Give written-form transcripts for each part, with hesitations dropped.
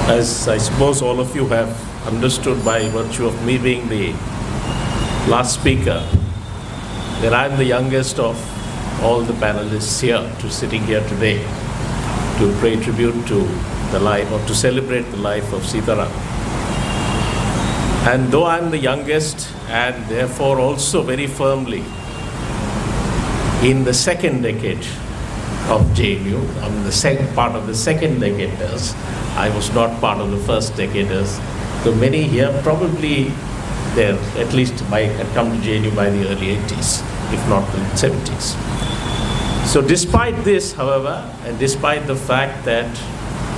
As I suppose all of you have understood by virtue of me being the last speaker, that I'm the youngest of all the panelists here, sitting here today to pay tribute to the life, or to celebrate the life of Sitaram. And though I'm the youngest and therefore also very firmly in the second decade of JNU, I'm the second part of the second decaders. I was not part of the first decaders. So many here probably there, at least had come to JNU by the early 80s, if not the 70s. So despite this, however, and despite the fact that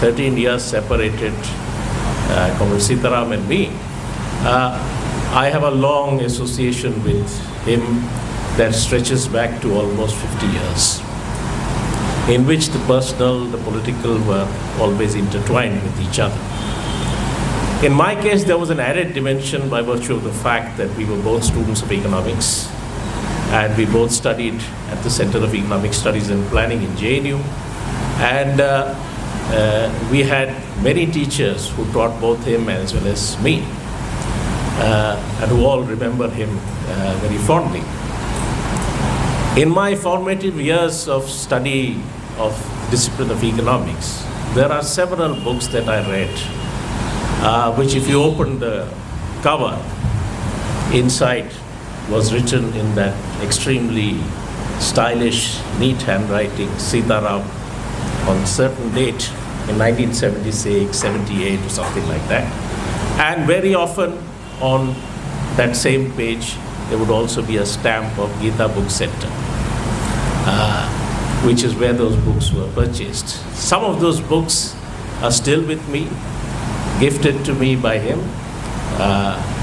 13 years separated Comrade Sitaram and me, I have a long association with him that stretches back to almost 50 years, in which the personal, the political were always intertwined with each other. In my case, there was an added dimension by virtue of the fact that we were both students of economics, and we both studied at the Center of Economic Studies and Planning in JNU. And we had many teachers who taught both him as well as me, and who all remember him very fondly. In my formative years of study of discipline of economics, there are several books that I read, which if you open the cover, inside was written in that extremely stylish, neat handwriting, Sitaram, on a certain date in 1976, 78 or something like that. And very often on that same page, there would also be a stamp of Gita Book Center, which is where those books were purchased. Some of those books are still with me, gifted to me by him,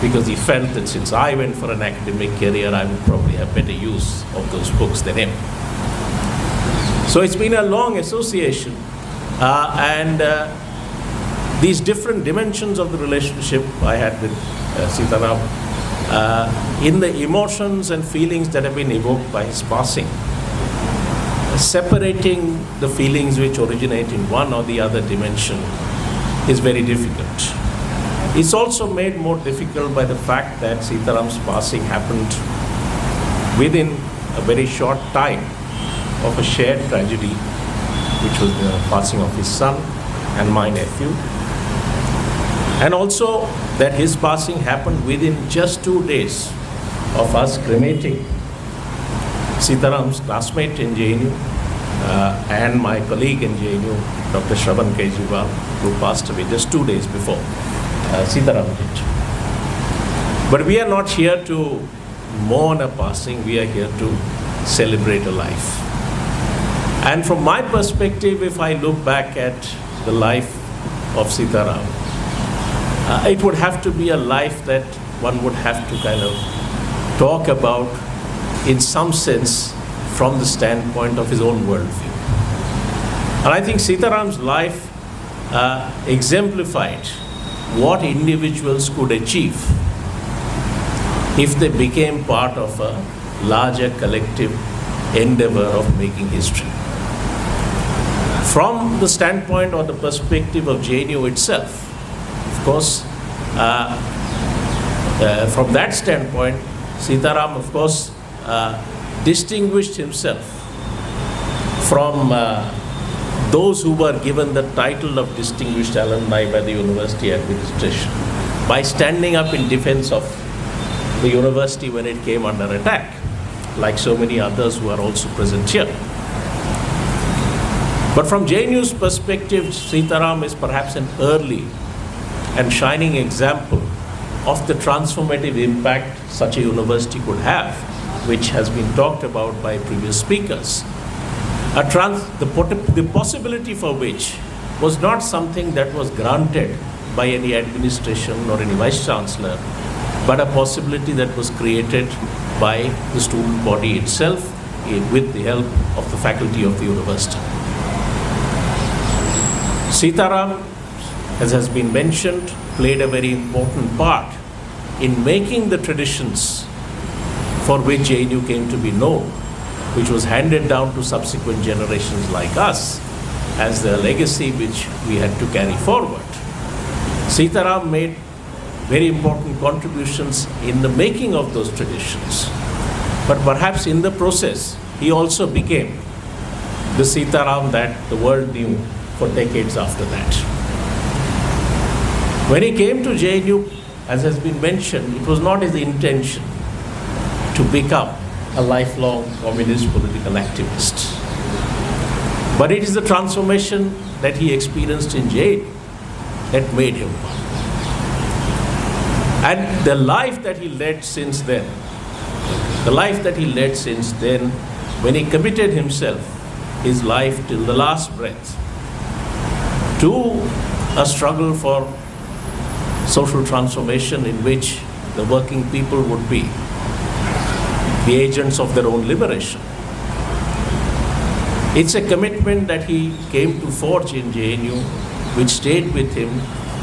because he felt that since I went for an academic career, I would probably have better use of those books than him. So it's been a long association, and these different dimensions of the relationship I had with Sitaram, in the emotions and feelings that have been evoked by his passing, separating the feelings which originate in one or the other dimension is very difficult. It's also made more difficult by the fact that Sitaram's passing happened within a very short time of a shared tragedy, which was the passing of his son and my nephew. And also that his passing happened within just 2 days of us cremating Sitaram's classmate in JNU and my colleague in JNU, Dr. Shravan Kejriwal, who passed away just 2 days before Sitaram did. But we are not here to mourn a passing, we are here to celebrate a life. And from my perspective, if I look back at the life of Sitaram, it would have to be a life that one would have to kind of talk about in some sense from the standpoint of his own worldview. And I think Sitaram's life exemplified what individuals could achieve if they became part of a larger collective endeavor of making history. From the standpoint or the perspective of JNU itself, of course, from that standpoint, Sitaram, of course, distinguished himself from those who were given the title of distinguished alumni by the university administration by standing up in defense of the university when it came under attack, like so many others who are also present here. But from JNU's perspective, Sitaram is perhaps an early and shining example of the transformative impact such a university could have, which has been talked about by previous speakers. The possibility for which was not something that was granted by any administration or any vice chancellor, but a possibility that was created by the student body itself with the help of the faculty of the university. Sitaram, as has been mentioned, played a very important part in making the traditions for which JNU came to be known, which was handed down to subsequent generations like us as the legacy which we had to carry forward. Sitaram made very important contributions in the making of those traditions. But perhaps in the process, he also became the Sitaram that the world knew for decades after that. When he came to JNU, as has been mentioned, it was not his intention to become a lifelong communist political activist. But it is the transformation that he experienced in jail that made him one. And the life that he led since then, when he committed himself, his life till the last breath, to a struggle for social transformation in which the working people would be the agents of their own liberation. It's a commitment that he came to forge in JNU, which stayed with him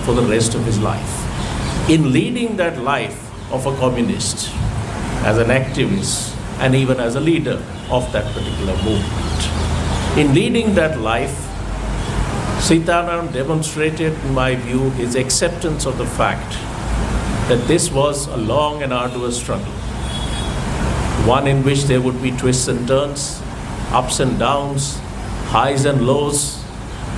for the rest of his life. In leading that life of a communist, as an activist, and even as a leader of that particular movement. In leading that life, Sitaram demonstrated, in my view, his acceptance of the fact that this was a long and arduous struggle, one in which there would be twists and turns, ups and downs, highs and lows,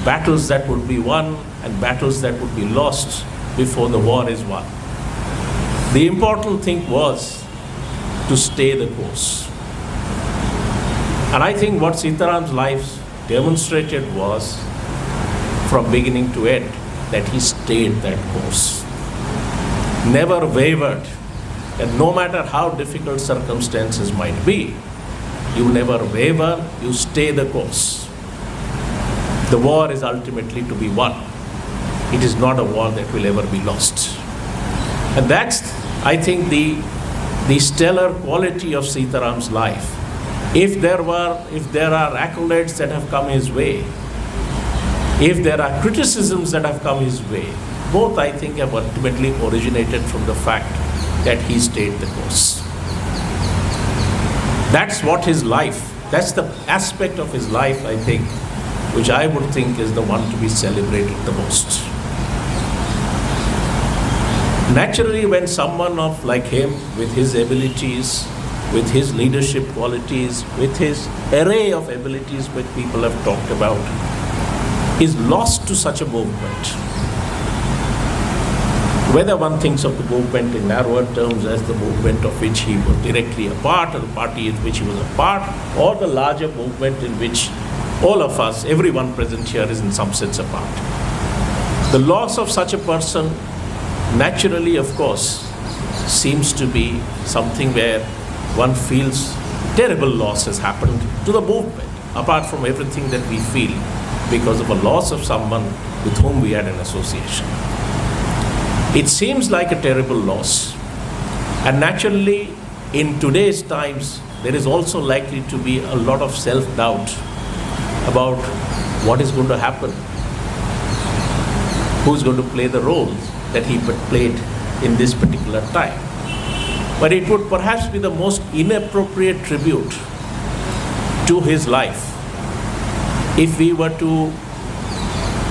battles that would be won and battles that would be lost before the war is won. The important thing was to stay the course. And I think what Sitaram's life demonstrated was, from beginning to end, that he stayed that course. Never wavered, and no matter how difficult circumstances might be, you never waver, you stay the course. The war is ultimately to be won. It is not a war that will ever be lost. And that's, I think, the stellar quality of Sitaram's life. If there are accolades that have come his way, if there are criticisms that have come his way, both, I think, have ultimately originated from the fact that he stayed the course. That's what his life, that's the aspect of his life, I think, which I would think is the one to be celebrated the most. Naturally, when someone like him, with his abilities, with his leadership qualities, with his array of abilities which people have talked about, is lost to such a movement, whether one thinks of the movement in narrower terms as the movement of which he was directly a part, or the party in which he was a part, or the larger movement in which all of us, everyone present here, is in some sense a part. The loss of such a person, naturally, of course, seems to be something where one feels terrible loss has happened to the movement, apart from everything that we feel because of a loss of someone with whom we had an association. It seems like a terrible loss. And naturally, in today's times, there is also likely to be a lot of self-doubt about what is going to happen, who's going to play the role that he played in this particular time. But it would perhaps be the most inappropriate tribute to his life if we were to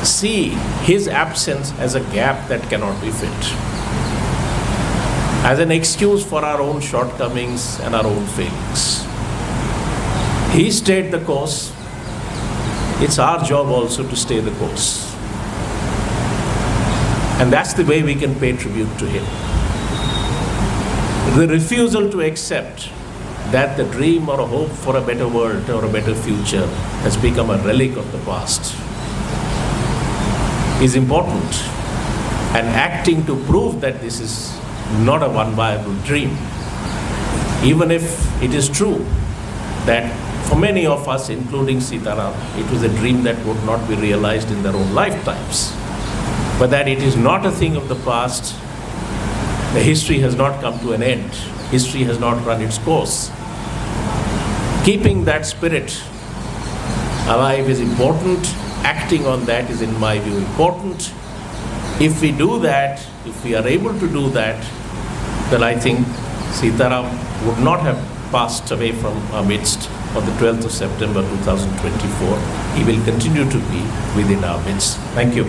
see his absence as a gap that cannot be filled, as an excuse for our own shortcomings and our own failings. He stayed the course. It's our job also to stay the course. And that's the way we can pay tribute to him. The refusal to accept that the dream or a hope for a better world or a better future has become a relic of the past is important, and acting to prove that this is not a one viable dream, even if it is true that for many of us, including Sitaram, it was a dream that would not be realized in their own lifetimes, but that it is not a thing of the past. The history has not come to an end. History has not run its course. Keeping that spirit alive is important. Acting on that is, in my view, important. If we do that, if we are able to do that, then I think Sitaram would not have passed away from our midst on the 12th of September 2024. He will continue to be within our midst. Thank you.